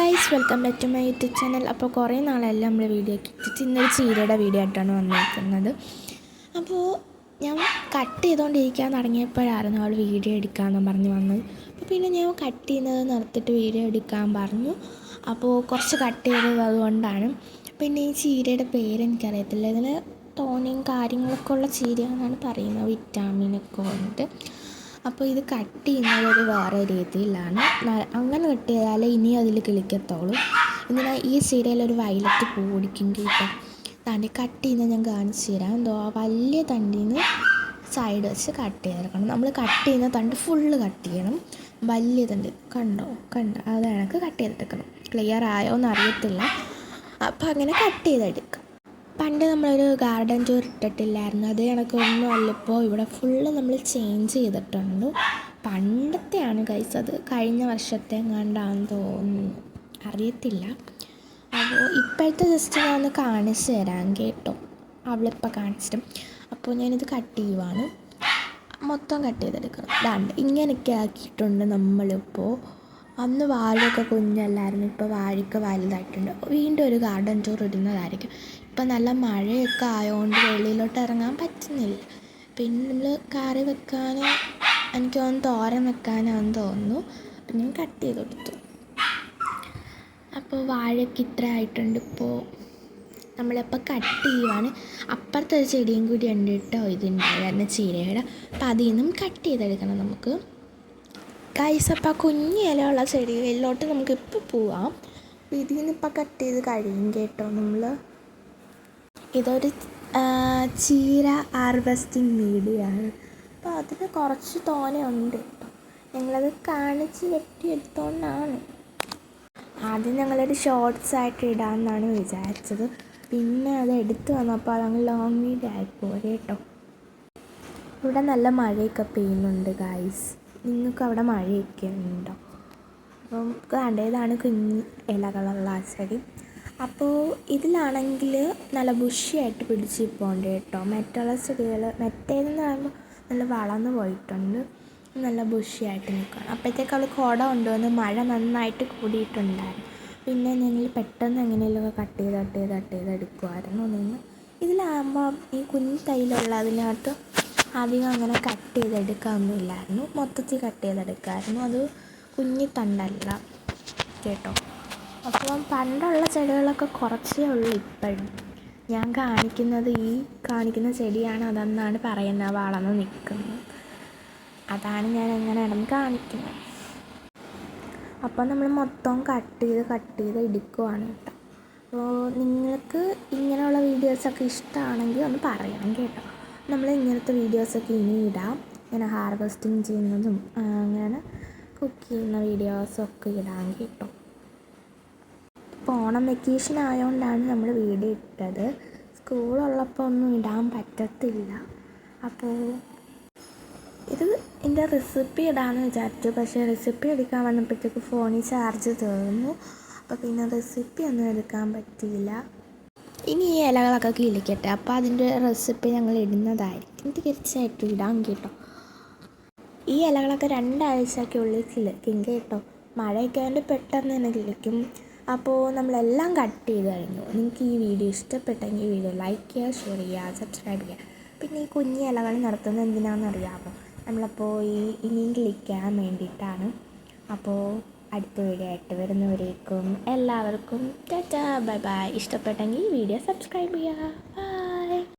Guys, welcome back to my YouTube channel. അപ്പോൾ കുറേ നാളെല്ലാം നമ്മൾ വീഡിയോ ഇട്ടിട്ട് ഇന്നൊരു ചീരയുടെ വീഡിയോ ആയിട്ടാണ് വന്നിരിക്കുന്നത്. അപ്പോൾ ഞാൻ കട്ട് ചെയ്തുകൊണ്ടിരിക്കാൻ തുടങ്ങിയപ്പോഴായിരുന്നു അവൾ വീഡിയോ എടുക്കാമെന്ന് പറഞ്ഞ് വന്നത്. അപ്പോൾ പിന്നെ ഞാൻ കട്ട് ചെയ്യുന്നത് നിർത്തിയിട്ട് വീഡിയോ എടുക്കാൻ പറഞ്ഞു. അപ്പോൾ കുറച്ച് കട്ട് ചെയ്തത് അതുകൊണ്ടാണ്. പിന്നെ ഈ ചീരയുടെ പേര് എനിക്കറിയത്തില്ല. ഇതിൽ തോനെയും കാര്യങ്ങളൊക്കെ ഉള്ള ചീരയാണെന്നാണ് പറയുന്നത്, വിറ്റാമിനൊക്കെ ഉണ്ട്. അപ്പോൾ ഇത് കട്ട് ചെയ്യുന്നത് ഒരു വേറെ രീതിയിലാണ്. അങ്ങനെ കട്ട് ചെയ്താലേ ഇനി അതിൽ കിളിക്കത്തുള്ളൂ. എന്തിനാ ഈ ചീരയിലൊരു വയലറ്റ് പൂ പിടിക്കും കേട്ടോ. തണ്ടി കട്ട് ചെയ്യുന്നത് ഞാൻ കാണിച്ചു തരാം. എന്തോ ആ വലിയ തണ്ടിന്ന് സൈഡ് വെച്ച് കട്ട് ചെയ്തെടുക്കണം. നമ്മൾ കട്ട് ചെയ്യുന്ന തണ്ട് ഫുള്ള് കട്ട് ചെയ്യണം. വലിയ തണ്ട് കണ്ടോ അത് കണക്ക് കട്ട് ചെയ്തെടുക്കണം. ക്ലിയർ ആയോ എന്നറിയത്തില്ല. അപ്പോൾ അങ്ങനെ കട്ട് ചെയ്തെടുക്കാം. പണ്ട് നമ്മളൊരു ഗാർഡൻ ടൂർ ഇട്ടിട്ടില്ലായിരുന്നു, അത് കണക്കൊന്നും അല്ലപ്പോൾ ഇവിടെ ഫുള്ള് നമ്മൾ ചേഞ്ച് ചെയ്തിട്ടുണ്ട്. പണ്ടത്തെയാണ് ഗൈസ്, അത് കഴിഞ്ഞ വർഷത്തെ എങ്ങാണ്ടാണെന്ന് തോന്നുന്നു, അറിയത്തില്ല. അപ്പോൾ ഇപ്പോഴത്തെ ജസ്റ്റ് ഞാൻ ഒന്ന് കാണിച്ചു തരാം കേട്ടോ, അവളിപ്പോൾ കാണിച്ചിട്ടും. അപ്പോൾ ഞാനിത് കട്ട് ചെയ്യുവാണ്, മൊത്തം കട്ട് ചെയ്തെടുക്കണം. ദാണ്ട് ഇങ്ങനെയൊക്കെ ആക്കിയിട്ടുണ്ട് നമ്മളിപ്പോൾ. അന്ന് വാഴയൊക്കെ കുഞ്ഞല്ലായിരുന്നു, ഇപ്പോൾ വാഴയൊക്കെ വലുതായിട്ടുണ്ട്. വീണ്ടും ഒരു ഗാർഡൻ ടൂർ ഇടുന്നതായിരിക്കും. ഇപ്പം നല്ല മഴയൊക്കെ ആയതുകൊണ്ട് വെളിയിലോട്ട് ഇറങ്ങാൻ പറ്റുന്നില്ല. പിന്നെ നമ്മൾ കറി വെക്കാൻ, എനിക്ക് തോന്നുന്നു തോരൻ വെക്കാനാണെന്ന് തോന്നുന്നു. അപ്പം ഞാൻ കട്ട് ചെയ്ത് കൊടുത്തു. അപ്പോൾ വാഴയൊക്കെ ഇത്ര ആയിട്ടുണ്ട്. ഇപ്പോൾ നമ്മളിപ്പോൾ കട്ട് ചെയ്യുവാണ്. അപ്പുറത്തെ ഒരു ചെടിയും കൂടി ഉണ്ട് കേട്ടോ, ഇതുണ്ടായിരുന്നു ചീരയുടെ. അപ്പം അതിൽ നിന്നും കട്ട് ചെയ്തെടുക്കണം നമുക്ക് ഗൈസ്. അപ്പോൾ കുഞ്ഞ് ഇലയുള്ള ചെടികളിലോട്ട് നമുക്കിപ്പോൾ പോവാം. അപ്പോൾ ഇതിൽ നിന്നിപ്പോൾ കട്ട് ചെയ്ത് കഴിയും കേട്ടോ നമ്മൾ. ഇതൊരു ചീര ഹാർവെസ്റ്റിംഗ് വീഡിയോ ആണ്. അപ്പോൾ അതിന് കുറച്ച് തോനെ ഉണ്ട് കേട്ടോ. ഞങ്ങളത് കാണിച്ച് വെട്ടിയെടുത്തോണ്ടാണ്. ആദ്യം ഞങ്ങളൊരു ഷോർട്സ് ആയിട്ട് ഇടാമെന്നാണ് വിചാരിച്ചത്. പിന്നെ അത് എടുത്ത് വന്നപ്പോൾ അതങ്ങ് ലോങ് വീഡിയോ ആയിപ്പോയി കേട്ടോ. ഇവിടെ നല്ല മഴയൊക്കെ പെയ്യുന്നുണ്ട് ഗൈസ്. നിങ്ങൾക്ക് അവിടെ മഴയൊക്കെ ഉണ്ടോ? അപ്പം കണ്ടതാണ് കുഞ്ഞ് ഇലകളുള്ള ആ ചെടി. അപ്പോൾ ഇതിലാണെങ്കിൽ നല്ല ബുഷിയായിട്ട് പിടിച്ചിപ്പോണ്ട് കേട്ടോ. മറ്റുള്ള ചെടികൾ മറ്റേതെന്ന് പറയുമ്പോൾ നല്ല വളർന്നു പോയിട്ടുണ്ട്, നല്ല ബുഷിയായിട്ട് നിൽക്കണം. അപ്പോഴത്തേക്ക് അവൾ കുട കൊണ്ടുവന്ന് മഴ നന്നായിട്ട് കൂടിയിട്ടുണ്ടായിരുന്നു. പിന്നെ ഞങ്ങൾ പെട്ടെന്ന് എങ്ങനെയെങ്കിലുമൊക്കെ കട്ട് ചെയ്ത് എടുക്കുമായിരുന്നു നിന്ന്. ഇതിലാകുമ്പോൾ ഈ കുഞ്ഞ് തൈലുള്ള അതിനകത്ത് അധികം അങ്ങനെ കട്ട് ചെയ്തെടുക്കാനൊന്നുമില്ലായിരുന്നു, മൊത്തത്തിൽ കട്ട് ചെയ്തെടുക്കാമായിരുന്നു. അത് കുഞ്ഞി തണ്ടല്ല കേട്ടോ. അപ്പോൾ പണ്ടുള്ള ചെടികളൊക്കെ കുറച്ചേ ഉള്ളൂ ഇപ്പോഴും. ഞാൻ കാണിക്കുന്ന ചെടിയാണ് അതെന്നാണ് പറയുന്നത്, വളർന്ന് നിൽക്കുന്നത്. അതാണ് ഞാൻ അങ്ങനെ ഇടം കാണിക്കുന്നത്. അപ്പോൾ നമ്മൾ മൊത്തം കട്ട് ചെയ്ത് എടുക്കുവാണ് കേട്ടോ. അപ്പോൾ നിങ്ങൾക്ക് ഇങ്ങനെയുള്ള വീഡിയോസൊക്കെ ഇഷ്ടമാണെങ്കിൽ ഒന്ന് പറയണം കേട്ടോ. നമ്മൾ ഇങ്ങനത്തെ വീഡിയോസൊക്കെ ഇനി ഇടാം. ഇങ്ങനെ ഹാർവെസ്റ്റിംഗ് ചെയ്യുന്നതും അങ്ങനെ കുക്ക് ചെയ്യുന്ന വീഡിയോസൊക്കെ ഇടാം കേട്ടോ. ഇപ്പോൾ ഓണം വെക്കേഷൻ ആയതുകൊണ്ടാണ് നമ്മൾ വീഡിയോ ഇട്ടത്. സ്കൂളുള്ളപ്പോൾ ഒന്നും ഇടാൻ പറ്റത്തില്ല. അപ്പോൾ ഇത് എൻ്റെ റെസിപ്പി ഇടാമെന്ന് വിചാരിച്ചു, പക്ഷേ റെസിപ്പി എടുക്കാൻ വന്നപ്പോഴത്തേക്ക് ഫോണിൽ ചാർജ് തീർന്നു. അപ്പോൾ പിന്നെ റെസിപ്പി ഒന്നും എടുക്കാൻ പറ്റിയില്ല. ഇനി ഈ ഇലകളൊക്കെ കിളിക്കട്ടെ, അപ്പോൾ അതിൻ്റെ റെസിപ്പി ഞങ്ങൾ ഇടുന്നതായിരിക്കും, തീർച്ചയായിട്ടും ഇടാം കേട്ടോ. ഈ ഇലകളൊക്കെ 2 ആഴ്ചയ്ക്കുള്ളിൽ കിളിക്കും കേട്ടോ. മഴയൊക്കെ ആയതുകൊണ്ട് പെട്ടെന്ന് തന്നെ കിളിക്കും. അപ്പോൾ നമ്മളെല്ലാം കട്ട് ചെയ്ത് കഴിഞ്ഞു. നിങ്ങൾക്ക് ഈ വീഡിയോ ഇഷ്ടപ്പെട്ടെങ്കിൽ ഈ വീഡിയോ ലൈക്ക് ചെയ്യുക, ഷെയർ ചെയ്യുക, സബ്സ്ക്രൈബ് ചെയ്യുക. പിന്നെ ഈ കുഞ്ഞ് ഇലകൾ നടത്തുന്നത് എന്തിനാണെന്ന് അറിയാമോ? നമ്മളപ്പോൾ ഇനിയും കിളിക്കാൻ വേണ്ടിയിട്ടാണ്. അപ്പോൾ അടുത്ത വീഡിയോ ആയിട്ട് വരുന്നവരേക്കും എല്ലാവർക്കും ടാറ്റാ ബൈ ബൈ. ഇഷ്ടപ്പെട്ടെങ്കിൽ ഈ വീഡിയോ സബ്സ്ക്രൈബ് ചെയ്യുക.